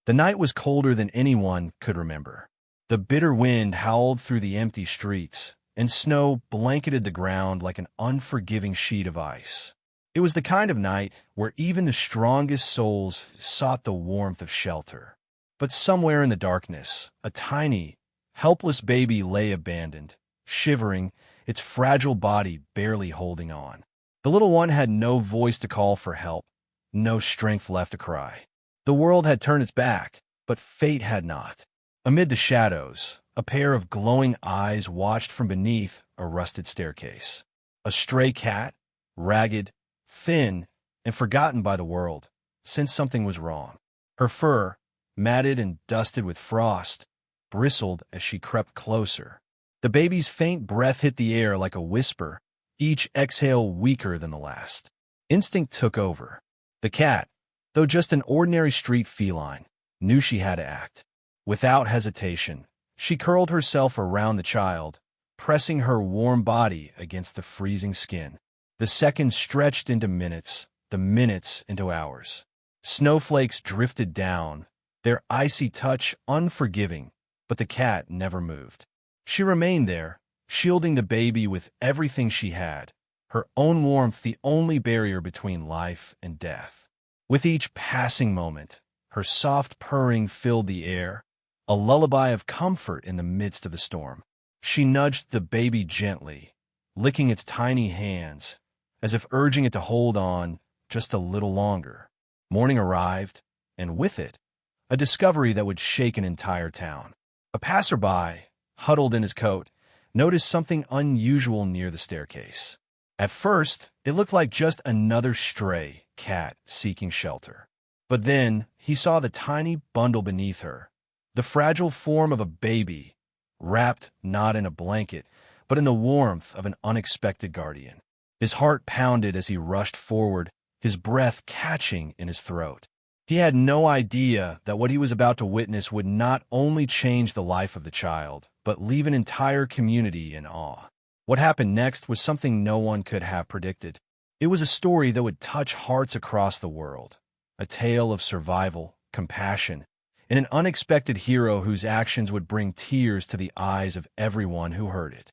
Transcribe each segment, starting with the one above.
The night was colder than anyone could remember. The bitter wind howled through the empty streets, and snow blanketed the ground like an unforgiving sheet of ice. It was the kind of night where even the strongest souls sought the warmth of shelter. But somewhere in the darkness, a tiny, helpless baby lay abandoned, shivering, its fragile body barely holding on. The little one had no voice to call for help, no strength left to cry. The world had turned its back, but fate had not. Amid the shadows, a pair of glowing eyes watched from beneath a rusted staircase. A stray cat, ragged, thin, and forgotten by the world, sensed something was wrong. Her fur, matted and dusted with frost, bristled as she crept closer. The baby's faint breath hit the air like a whisper, each exhale weaker than the last. Instinct took over. The cat, though just an ordinary street feline, knew she had to act. Without hesitation, she curled herself around the child, pressing her warm body against the freezing skin. The seconds stretched into minutes, the minutes into hours. Snowflakes drifted down, their icy touch unforgiving, but the cat never moved. She remained there, shielding the baby with everything she had, her own warmth the only barrier between life and death. With each passing moment, her soft purring filled the air, a lullaby of comfort in the midst of the storm. She nudged the baby gently, licking its tiny hands, as if urging it to hold on just a little longer. Morning arrived, and with it, a discovery that would shake an entire town. A passerby, huddled in his coat, noticed something unusual near the staircase. At first, it looked like just another stray cat seeking shelter. But then he saw the tiny bundle beneath her, the fragile form of a baby, wrapped not in a blanket, but in the warmth of an unexpected guardian. His heart pounded as he rushed forward, his breath catching in his throat. He had no idea that what he was about to witness would not only change the life of the child, but leave an entire community in awe. What happened next was something no one could have predicted. It was a story that would touch hearts across the world, a tale of survival, compassion, and an unexpected hero whose actions would bring tears to the eyes of everyone who heard it.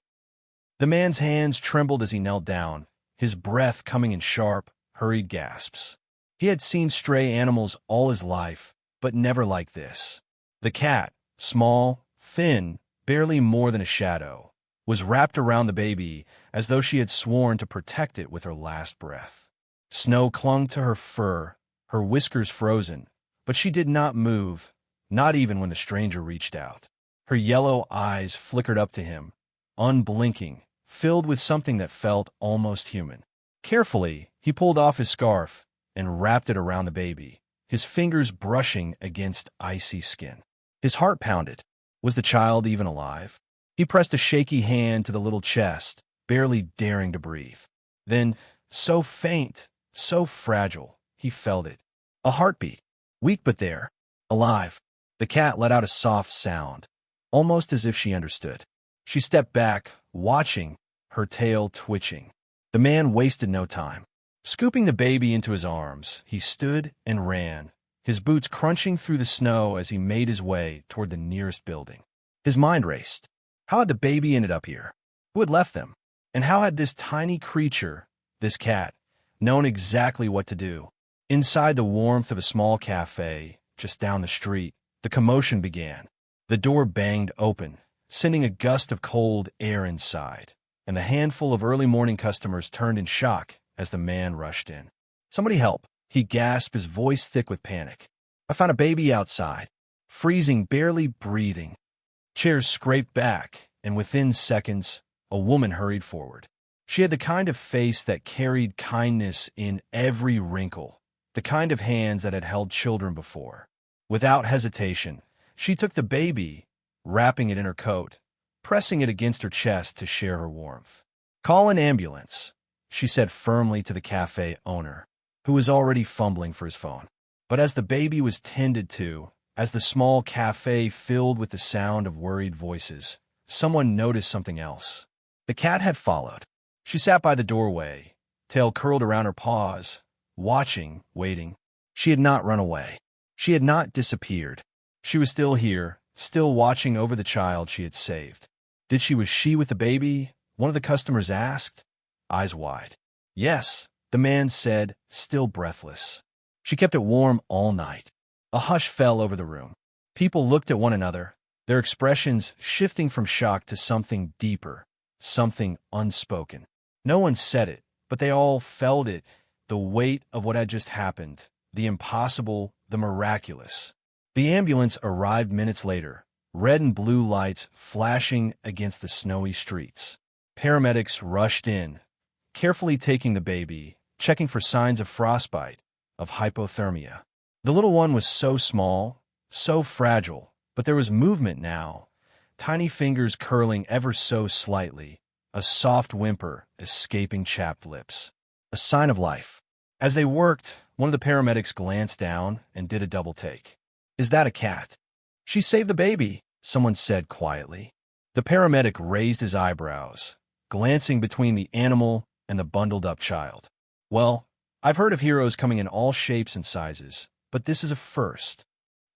The man's hands trembled as he knelt down, his breath coming in sharp, hurried gasps. He had seen stray animals all his life, but never like this. The cat, small, thin, barely more than a shadow, was wrapped around the baby as though she had sworn to protect it with her last breath. Snow clung to her fur, her whiskers frozen, but she did not move, not even when the stranger reached out. Her yellow eyes flickered up to him, unblinking, filled with something that felt almost human. Carefully, he pulled off his scarf and wrapped it around the baby, his fingers brushing against icy skin. His heart pounded. Was the child even alive? He pressed a shaky hand to the little chest, barely daring to breathe. Then, so faint, so fragile, he felt it. A heartbeat. Weak but there. Alive. The cat let out a soft sound, almost as if she understood. She stepped back, watching, her tail twitching. The man wasted no time. Scooping the baby into his arms, he stood and ran, his boots crunching through the snow as he made his way toward the nearest building. His mind raced. How had the baby ended up here? Who had left them? And how had this tiny creature, this cat, known exactly what to do? Inside the warmth of a small cafe, just down the street, the commotion began. The door banged open, sending a gust of cold air inside, and the handful of early morning customers turned in shock as the man rushed in. "Somebody help," he gasped, his voice thick with panic. "I found a baby outside, freezing, barely breathing." Chairs scraped back, and within seconds, a woman hurried forward. She had the kind of face that carried kindness in every wrinkle, the kind of hands that had held children before. Without hesitation, she took the baby, wrapping it in her coat, pressing it against her chest to share her warmth. "Call an ambulance," she said firmly to the cafe owner, who was already fumbling for his phone. But as the baby was tended to, as the small cafe filled with the sound of worried voices, someone noticed something else. The cat had followed. She sat by the doorway, tail curled around her paws, watching, waiting. She had not run away. She had not disappeared. She was still here, still watching over the child she had saved. Was she with the baby? One of the customers asked, eyes wide. Yes, the man said, still breathless. She kept it warm all night. A hush fell over the room. People looked at one another, their expressions shifting from shock to something deeper, something unspoken. No one said it, but they all felt it, the weight of what had just happened, the impossible, the miraculous. The ambulance arrived minutes later, red and blue lights flashing against the snowy streets. Paramedics rushed in, carefully taking the baby, checking for signs of frostbite, of hypothermia. The little one was so small, so fragile, but there was movement now, tiny fingers curling ever so slightly, a soft whimper escaping chapped lips. A sign of life. As they worked, one of the paramedics glanced down and did a double take. Is that a cat? She saved the baby, someone said quietly. The paramedic raised his eyebrows, glancing between the animal and the bundled-up child. Well, I've heard of heroes coming in all shapes and sizes, but this is a first.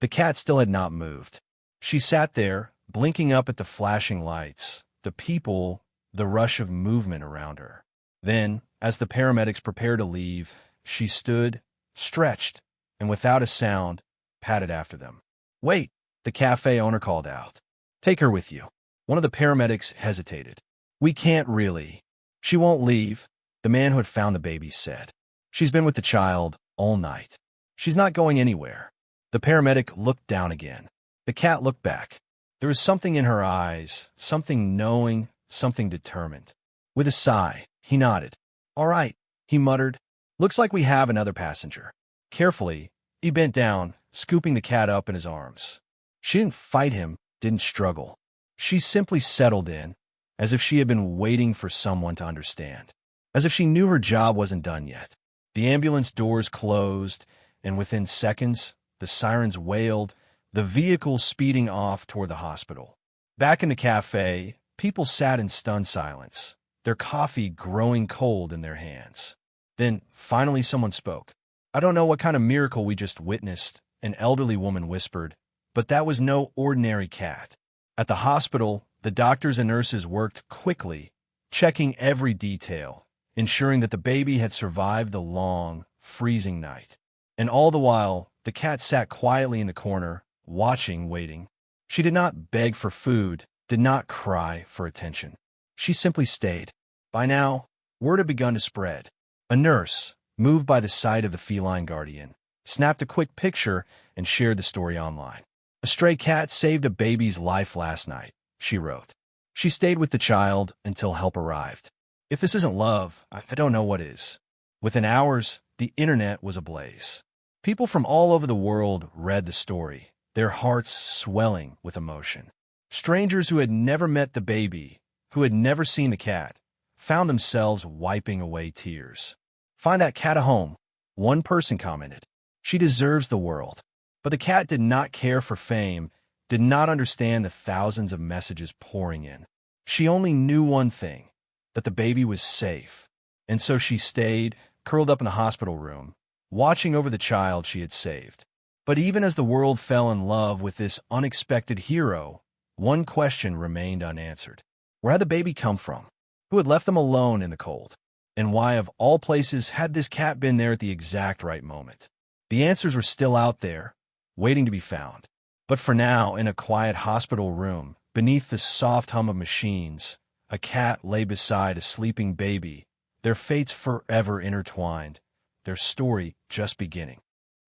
The cat still had not moved. She sat there, blinking up at the flashing lights, the people, the rush of movement around her. Then, as the paramedics prepared to leave, she stood, stretched, and without a sound, padded after them. Wait, the cafe owner called out. Take her with you. One of the paramedics hesitated. We can't really. She won't leave, the man who had found the baby said. She's been with the child all night. She's not going anywhere. The paramedic looked down again. The cat looked back. There was something in her eyes, something knowing, something determined. With a sigh, he nodded. All right, he muttered. Looks like we have another passenger. Carefully, he bent down, scooping the cat up in his arms. She didn't fight him, didn't struggle. She simply settled in, as if she had been waiting for someone to understand, as if she knew her job wasn't done yet. The ambulance doors closed, and within seconds, the sirens wailed, the vehicle speeding off toward the hospital. Back in the cafe, people sat in stunned silence, their coffee growing cold in their hands. Then, finally someone spoke. I don't know what kind of miracle we just witnessed, an elderly woman whispered, but that was no ordinary cat. At the hospital, the doctors and nurses worked quickly, checking every detail, ensuring that the baby had survived the long, freezing night. And all the while, the cat sat quietly in the corner, watching, waiting. She did not beg for food, did not cry for attention. She simply stayed. By now, word had begun to spread. A nurse, moved by the sight of the feline guardian, snapped a quick picture and shared the story online. A stray cat saved a baby's life last night, she wrote. She stayed with the child until help arrived. If this isn't love, I don't know what is. Within hours, the internet was ablaze. People from all over the world read the story, their hearts swelling with emotion. Strangers who had never met the baby, who had never seen the cat, found themselves wiping away tears. Find that cat a home, one person commented. She deserves the world. But the cat did not care for fame, did not understand the thousands of messages pouring in. She only knew one thing, that the baby was safe. And so she stayed, curled up in the hospital room, watching over the child she had saved. But even as the world fell in love with this unexpected hero, one question remained unanswered. Where had the baby come from? Who had left them alone in the cold? And why, of all places, had this cat been there at the exact right moment? The answers were still out there, waiting to be found. But for now, in a quiet hospital room, beneath the soft hum of machines, a cat lay beside a sleeping baby, their fates forever intertwined, their story just beginning.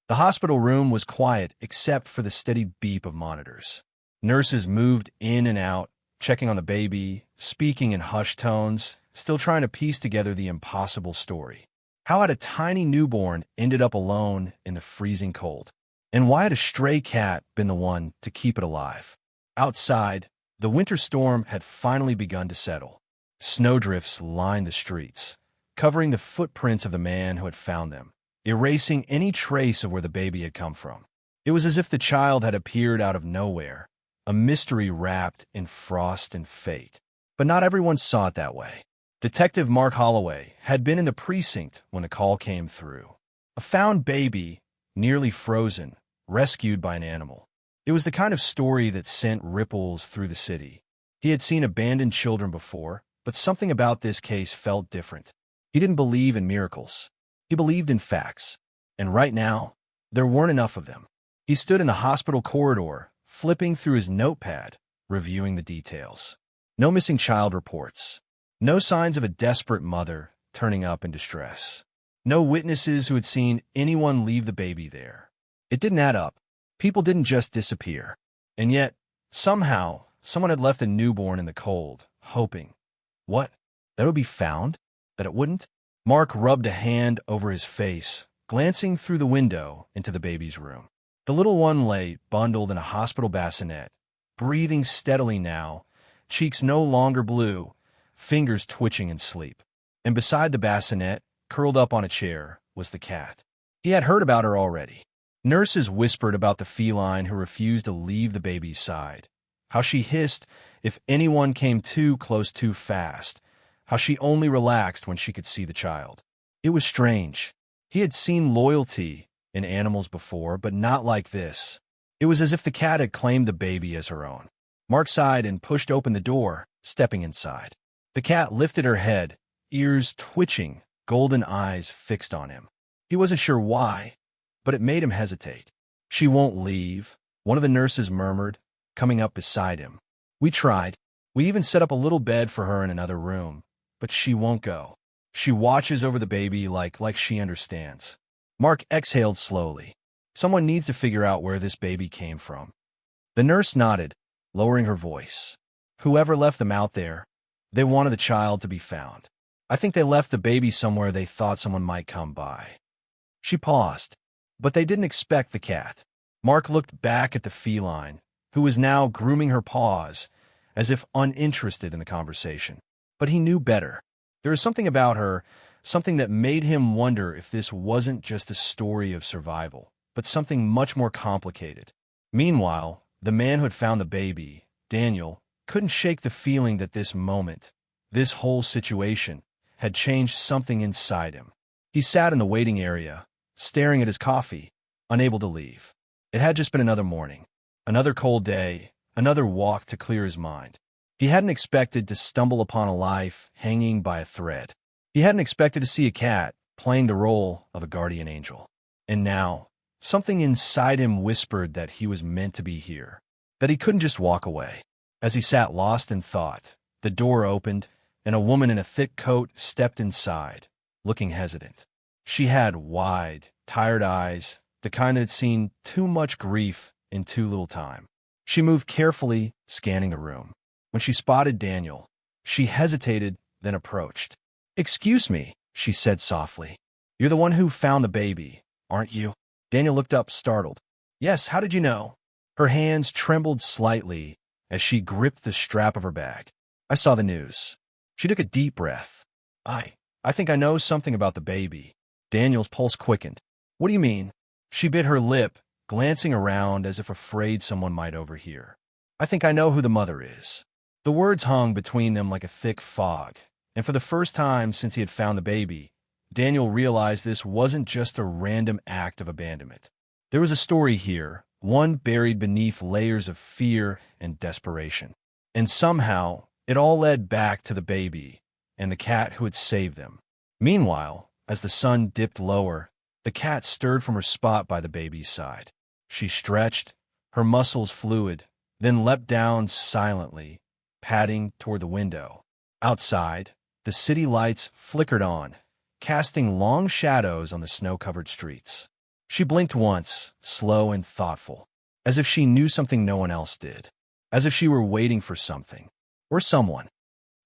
The hospital room was quiet except for the steady beep of monitors. Nurses moved in and out, checking on the baby, speaking in hushed tones, still trying to piece together the impossible story. How had a tiny newborn ended up alone in the freezing cold? And why had a stray cat been the one to keep it alive? Outside, the winter storm had finally begun to settle. Snowdrifts lined the streets, covering the footprints of the man who had found them, erasing any trace of where the baby had come from. It was as if the child had appeared out of nowhere, a mystery wrapped in frost and fate. But not everyone saw it that way. Detective Mark Holloway had been in the precinct when the call came through. A found baby, nearly frozen, rescued by an animal. It was the kind of story that sent ripples through the city. He had seen abandoned children before, but something about this case felt different. He didn't believe in miracles. He believed in facts. And right now, there weren't enough of them. He stood in the hospital corridor, flipping through his notepad, reviewing the details. No missing child reports. No signs of a desperate mother turning up in distress. No witnesses who had seen anyone leave the baby there. It didn't add up. People didn't just disappear. And yet, somehow, someone had left a newborn in the cold, hoping. What? That it would be found? That it wouldn't? Mark rubbed a hand over his face, glancing through the window into the baby's room. The little one lay bundled in a hospital bassinet, breathing steadily now, cheeks no longer blue, fingers twitching in sleep. And beside the bassinet, curled up on a chair, was the cat. He had heard about her already. Nurses whispered about the feline who refused to leave the baby's side, how she hissed if anyone came too close too fast, how she only relaxed when she could see the child. It was strange. He had seen loyalty in animals before, but not like this. It was as if the cat had claimed the baby as her own. Mark sighed and pushed open the door, stepping inside. The cat lifted her head, ears twitching, golden eyes fixed on him. He wasn't sure why, but it made him hesitate. "She won't leave," one of the nurses murmured, coming up beside him. "We tried. We even set up a little bed for her in another room, but she won't go. She watches over the baby like she understands." Mark exhaled slowly. Someone needs to figure out where this baby came from. The nurse nodded, lowering her voice. "Whoever left them out there, they wanted the child to be found. I think they left the baby somewhere they thought someone might come by." She paused, but they didn't expect the cat. Mark looked back at the feline, who was now grooming her paws, as if uninterested in the conversation. But he knew better. There was something about her, something that made him wonder if this wasn't just a story of survival, but something much more complicated. Meanwhile, the man who had found the baby, Daniel, couldn't shake the feeling that this moment, this whole situation, had changed something inside him. He sat in the waiting area, staring at his coffee, unable to leave. It had just been another morning, another cold day, another walk to clear his mind. He hadn't expected to stumble upon a life hanging by a thread. He hadn't expected to see a cat playing the role of a guardian angel. And now, something inside him whispered that he was meant to be here, that he couldn't just walk away. As he sat lost in thought, the door opened, and a woman in a thick coat stepped inside, looking hesitant. She had wide, tired eyes, the kind that had seen too much grief in too little time. She moved carefully, scanning the room. When she spotted Daniel, she hesitated, then approached. "Excuse me," she said softly. "You're the one who found the baby, aren't you?" Daniel looked up, startled. "Yes, how did you know?" Her hands trembled slightly as she gripped the strap of her bag. "I saw the news." She took a deep breath. I think I know something about the baby." Daniel's pulse quickened. "What do you mean?" She bit her lip, glancing around as if afraid someone might overhear. "I think I know who the mother is." The words hung between them like a thick fog, and for the first time since he had found the baby, Daniel realized this wasn't just a random act of abandonment. There was a story here, one buried beneath layers of fear and desperation. And somehow, it all led back to the baby and the cat who had saved them. Meanwhile, as the sun dipped lower, the cat stirred from her spot by the baby's side. She stretched, her muscles fluid, then leapt down silently, padding toward the window. Outside, the city lights flickered on, casting long shadows on the snow-covered streets. She blinked once, slow and thoughtful, as if she knew something no one else did, as if she were waiting for something, or someone.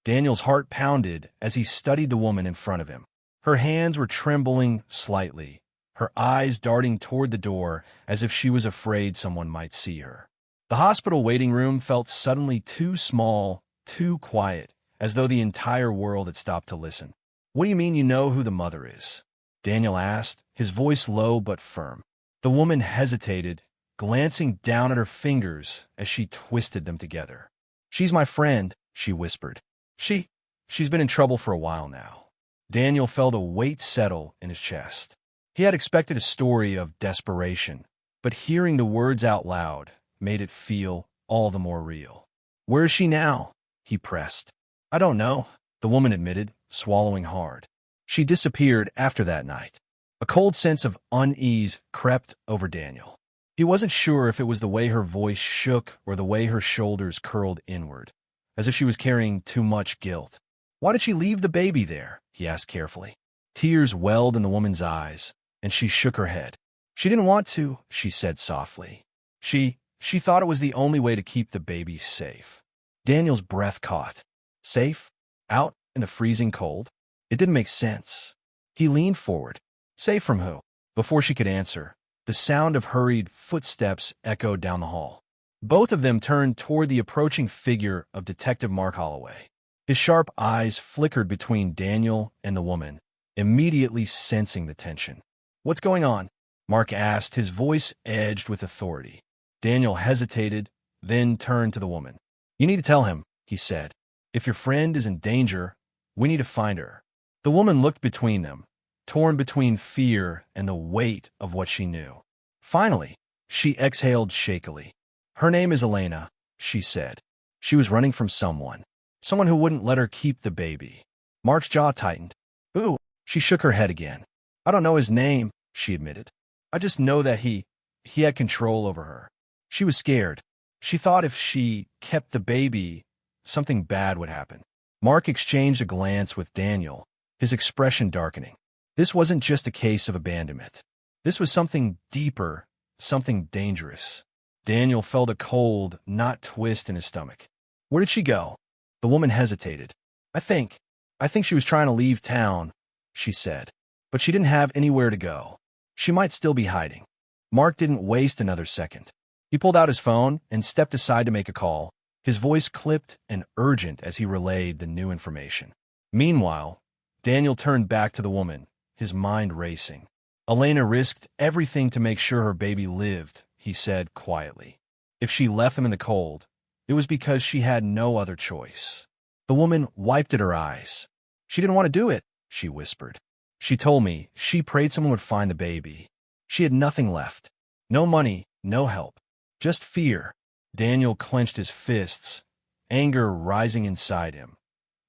Daniel's heart pounded as he studied the woman in front of him. Her hands were trembling slightly, her eyes darting toward the door as if she was afraid someone might see her. The hospital waiting room felt suddenly too small, too quiet, as though the entire world had stopped to listen. "What do you mean you know who the mother is?" Daniel asked, his voice low but firm. The woman hesitated, glancing down at her fingers as she twisted them together. "She's my friend," she whispered. She's been in trouble for a while now." Daniel felt a weight settle in his chest. He had expected a story of desperation, but hearing the words out loud made it feel all the more real. "Where is she now?" he pressed. "I don't know," the woman admitted, swallowing hard. "She disappeared after that night." A cold sense of unease crept over Daniel. He wasn't sure if it was the way her voice shook or the way her shoulders curled inward, as if she was carrying too much guilt. "Why did she leave the baby there?" he asked carefully. Tears welled in the woman's eyes, and she shook her head. "She didn't want to," she said softly. She thought it was the only way to keep the baby safe." Daniel's breath caught. Safe? Out in the freezing cold? It didn't make sense. He leaned forward. "Safe from who?" Before she could answer, the sound of hurried footsteps echoed down the hall. Both of them turned toward the approaching figure of Detective Mark Holloway. His sharp eyes flickered between Daniel and the woman, immediately sensing the tension. "What's going on?" Mark asked, his voice edged with authority. Daniel hesitated, then turned to the woman. "You need to tell him," he said. "If your friend is in danger, we need to find her." The woman looked between them, torn between fear and the weight of what she knew. Finally, she exhaled shakily. "Her name is Elena," she said. "She was running from someone who wouldn't let her keep the baby." Mark's jaw tightened. "Who?" She shook her head again. "I don't know his name," she admitted. "I just know that he had control over her. She was scared. She thought if she kept the baby, something bad would happen." Mark exchanged a glance with Daniel, his expression darkening. This wasn't just a case of abandonment. This was something deeper, something dangerous. Daniel felt a cold, not twist in his stomach. "Where did she go?" The woman hesitated. I think she was trying to leave town," she said. "But she didn't have anywhere to go. She might still be hiding." Mark didn't waste another second. He pulled out his phone and stepped aside to make a call, his voice clipped and urgent as he relayed the new information. Meanwhile, Daniel turned back to the woman, his mind racing. "Elena risked everything to make sure her baby lived," he said quietly. "If she left them in the cold, it was because she had no other choice." The woman wiped at her eyes. "She didn't want to do it," she whispered. "She told me she prayed someone would find the baby. She had nothing left. No money, no help. Just fear." Daniel clenched his fists, anger rising inside him.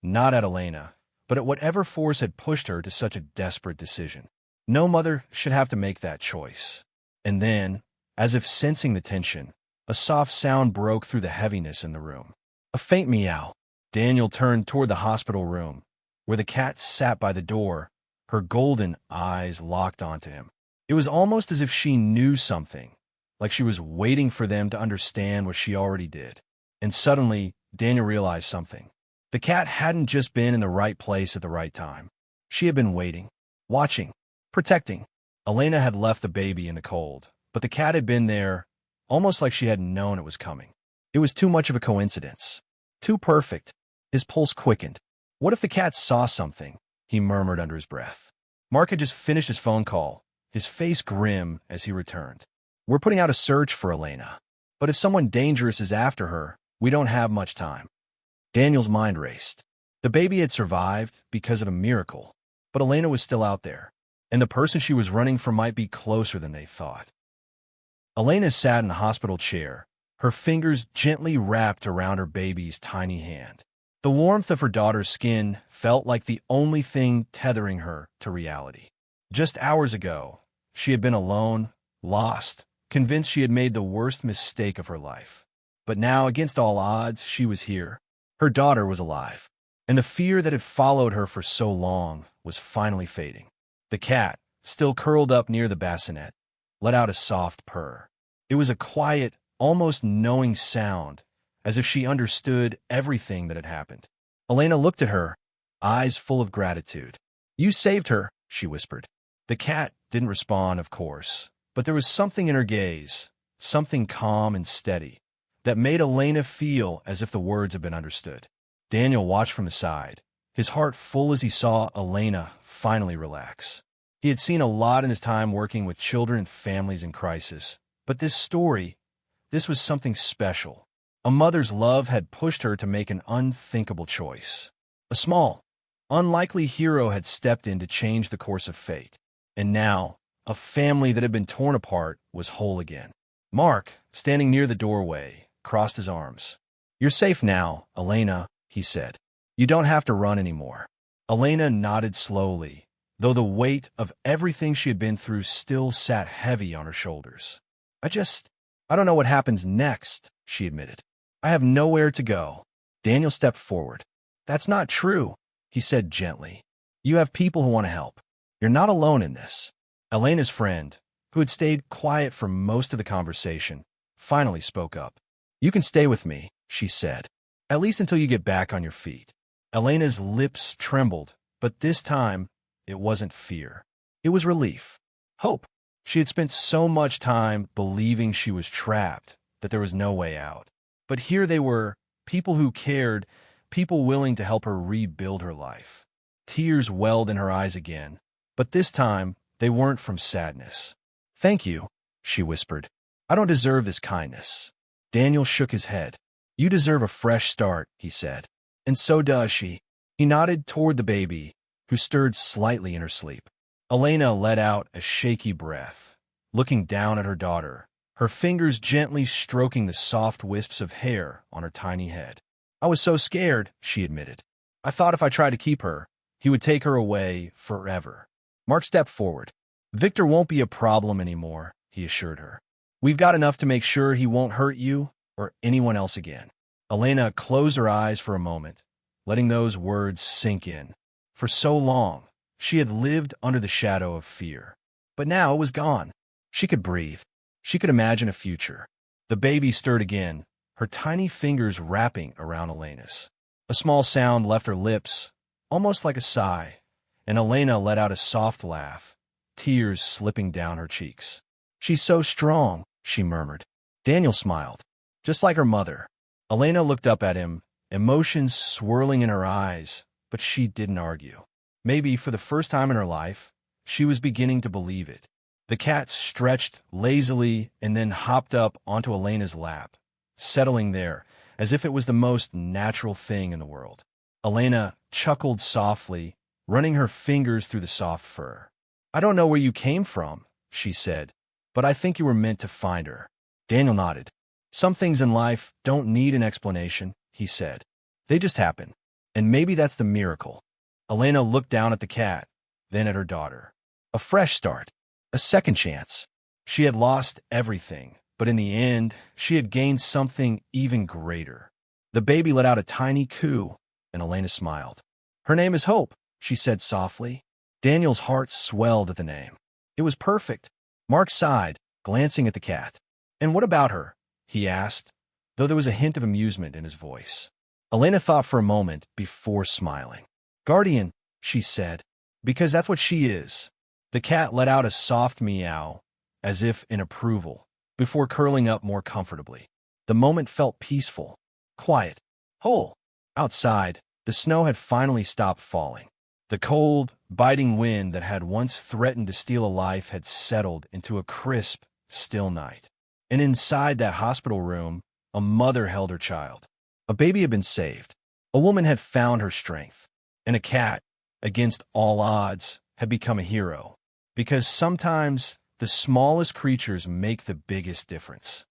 Not at Elena, but at whatever force had pushed her to such a desperate decision. No mother should have to make that choice. And then, as if sensing the tension, a soft sound broke through the heaviness in the room. A faint meow. Daniel turned toward the hospital room, where the cat sat by the door, her golden eyes locked onto him. It was almost as if she knew something, like she was waiting for them to understand what she already did. And suddenly, Daniel realized something. The cat hadn't just been in the right place at the right time. She had been waiting, watching, protecting. Elena had left the baby in the cold, but the cat had been there, almost like she had known it was coming. It was too much of a coincidence. Too perfect. His pulse quickened. What if the cat saw something? He murmured under his breath. Mark had just finished his phone call, his face grim as he returned. "We're putting out a search for Elena. But if someone dangerous is after her, we don't have much time." Daniel's mind raced. The baby had survived because of a miracle, but Elena was still out there, and the person she was running from might be closer than they thought. Elena sat in the hospital chair, her fingers gently wrapped around her baby's tiny hand. The warmth of her daughter's skin felt like the only thing tethering her to reality. Just hours ago, she had been alone, lost, convinced she had made the worst mistake of her life. But now, against all odds, she was here. Her daughter was alive, and the fear that had followed her for so long was finally fading. The cat, still curled up near the bassinet, let out a soft purr. It was a quiet, almost knowing sound, as if she understood everything that had happened. Elena looked at her, eyes full of gratitude. "You saved her," she whispered. The cat didn't respond, of course, but there was something in her gaze, something calm and steady, that made Elena feel as if the words had been understood. Daniel watched from the side, his heart full as he saw Elena finally relax. He had seen a lot in his time working with children and families in crisis, but this was something special. A mother's love had pushed her to make an unthinkable choice. A small, unlikely hero had stepped in to change the course of fate. And now, A family that had been torn apart was whole again. Mark, standing near the doorway, crossed his arms. "You're safe now, Elena," he said. "You don't have to run anymore." Elena nodded slowly, though the weight of everything she had been through still sat heavy on her shoulders. I don't know what happens next," she admitted. "I have nowhere to go." Daniel stepped forward. "That's not true," he said gently. "You have people who want to help. You're not alone in this." Elena's friend, who had stayed quiet for most of the conversation, finally spoke up. "You can stay with me," she said, "at least until you get back on your feet." Elena's lips trembled, but this time it wasn't fear. It was relief. Hope. She had spent so much time believing she was trapped, that there was no way out. But here they were, people who cared, people willing to help her rebuild her life. Tears welled in her eyes again, but this time they weren't from sadness. "Thank you," she whispered. "I don't deserve this kindness." Daniel shook his head. "You deserve a fresh start," he said. "And so does she." He nodded toward the baby, who stirred slightly in her sleep. Elena let out a shaky breath, looking down at her daughter, her fingers gently stroking the soft wisps of hair on her tiny head. "I was so scared," she admitted. "I thought if I tried to keep her, he would take her away forever." Mark stepped forward. "Victor won't be a problem anymore," he assured her. "We've got enough to make sure he won't hurt you or anyone else again." Elena closed her eyes for a moment, letting those words sink in. For so long, she had lived under the shadow of fear. But now it was gone. She could breathe. She could imagine a future. The baby stirred again, her tiny fingers wrapping around Elena's. A small sound left her lips, almost like a sigh, and Elena let out a soft laugh, tears slipping down her cheeks. "She's so strong," she murmured. Daniel smiled, just like her mother. Elena looked up at him, emotions swirling in her eyes, but she didn't argue. Maybe for the first time in her life, she was beginning to believe it. The cat stretched lazily and then hopped up onto Elena's lap, settling there as if it was the most natural thing in the world. Elena chuckled softly, running her fingers through the soft fur. "I don't know where you came from," she said, "but I think you were meant to find her." Daniel nodded. "Some things in life don't need an explanation," he said. "They just happen. And maybe that's the miracle." Elena looked down at the cat, then at her daughter. A fresh start. A second chance. She had lost everything, but in the end, she had gained something even greater. The baby let out a tiny coo, and Elena smiled. "Her name is Hope," she said softly. Daniel's heart swelled at the name. It was perfect. Mark sighed, glancing at the cat. "And what about her?" he asked, though there was a hint of amusement in his voice. Elena thought for a moment before smiling. "Guardian," she said, "because that's what she is." The cat let out a soft meow, as if in approval, before curling up more comfortably. The moment felt peaceful, quiet, whole. Outside, the snow had finally stopped falling. The cold, biting wind that had once threatened to steal a life had settled into a crisp, still night. And inside that hospital room, a mother held her child. A baby had been saved. A woman had found her strength. And a cat, against all odds, had become a hero. Because sometimes the smallest creatures make the biggest difference.